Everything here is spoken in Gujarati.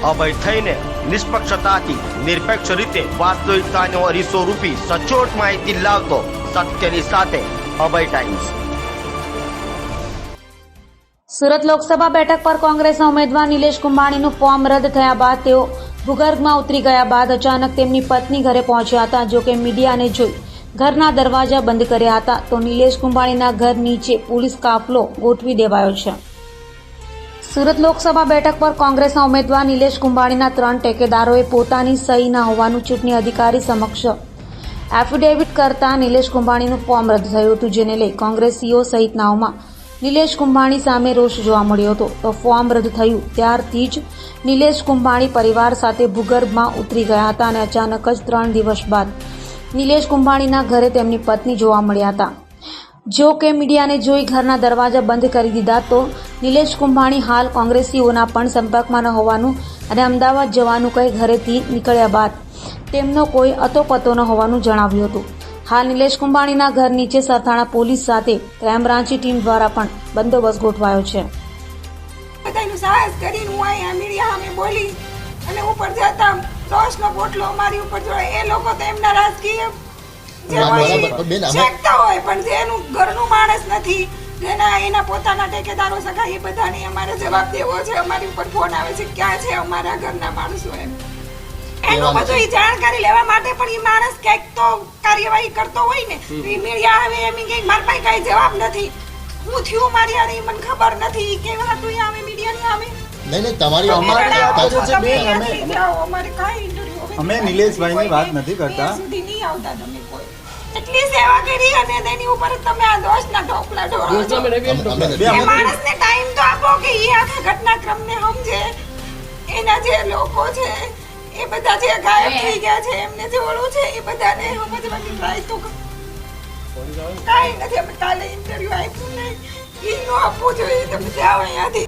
અભય થઈને નિષ્પક્ષતાથી નિરપેક્ષ રીતે વાસ્તવિકતાનો અરીસો રૂપી સચોટ માહિતી લાવતો સત્યની સાથે અભય ટાઈમ્સ। સુરત લોકસભા બેઠક પર કોંગ્રેસના ઉમેદવાર નિલેશ કુંભાણીનું ફોર્મ રદ થયા બાદ તેઓ ભૂગર્ભમાં ઉતરી ગયા બાદ અચાનક તેમની પત્ની ઘરે પહોંચ્યા હતા। જો કે મીડિયાને જોઈ ઘરના દરવાજા બંધ કર્યા હતા તો નિલેશ કુંભાણીના ઘર નીચે પોલીસ કાફલો ગોઠવી દેવાયો છે। સુરત લોકસભા બેઠક પર કોંગ્રેસના ઉમેદવાર નિલેશ કુંભાણીના 3 ટેકેદારોએ પોતાની સહી ન હોવાનું ચૂંટણી અધિકારી સમક્ષ એફિડેવિટ કરતા નિલેશ કુંભાણીનું ફોર્મ રદ થયું હતું, જેને લઈ કોંગ્રેસીઓ સહિતનાઓમાં નિલેશ કુંભાણી સામે રોષ જોવા મળ્યો હતો। તો ફોર્મ રદ થયું ત્યારથી જ નિલેશ કુંભાણી પરિવાર સાથે ભૂગર્ભમાં ઉતરી ગયા હતા અને અચાનક જ 3 દિવસ બાદ નિલેશ કુંભાણીના ઘરે તેમની પત્ની જોવા મળ્યા હતા। જો કે મીડિયાને જોઈ ઘરના દરવાજા બંધ કરી દીધા તો નિલેશ કુંભાણી હાલ કોંગ્રેસીઓના પણ સંપર્કમાં ન હોવાનું અને અમદાવાદ જવાનું કહી ઘરેથી નીકળ્યા બાદ તેમનો કોઈ અતોપતો ન હોવાનું જણાવ્યું હતું। હાલ નિલેશ કુંભાણીના ઘર નીચે સરથાણા પોલીસ સાથે ક્રાઇમ બ્રાન્ચની ટીમ દ્વારા પણ બંદોબસ્ત ગોઠવાયો છે। બધાનું સાહસ કરીને હું અહીંયા મીડિયા સામે બોલી અને ઉપર જતા રોષનો પોટલો અમારી ઉપર જોડે એ લોકો તો એમના રાજકીય શકતા હોય પણ જેનું ઘરનું માણસ નથી, જેના એના પોતાના ટેકેદારો સગા એ બધાને અમારે જવાબ દેવો છે। અમારી ઉપર ફોન આવે છે ક્યાં છે અમારા ઘરના માણસો એનું બધું જાણકારી લેવા માટે પણ એ માણસ ક્યાંક તો કાર્યવાહી કરતો હોય ને એ મીડિયા આવે એમ કે મારા પાસે કઈ જવાબ નથી, હું થયું મારી યાર મને ખબર નથી કેવા હતું આવે મીડિયાની આવે નહીં તમારી અમારે કાઈ ઇન્ટરવ્યુ અમે નિલેશભાઈની વાત નથી કરતા સુધી નહીં આવતા તમે કોઈ એટલી સેવા કરી અને તેની ઉપર તમે આ દોષના ઢોકલા ઢોળો છો। માણસને ટાઈમ તો આપો કે એ આખા ઘટનાક્રમને સમજે। એના જે લોકો છે એ બધા જે ગાયબ થઈ ગયા છે એમને જે ઓળું છે એ બધાને સમજવાની ટ્રાય તો કાંઈ નથી। અમે કાલે ઇન્ટરવ્યુ આપ્યું ને એ નો આપવું જોઈએ, તમે જાઓ અહીંયાથી।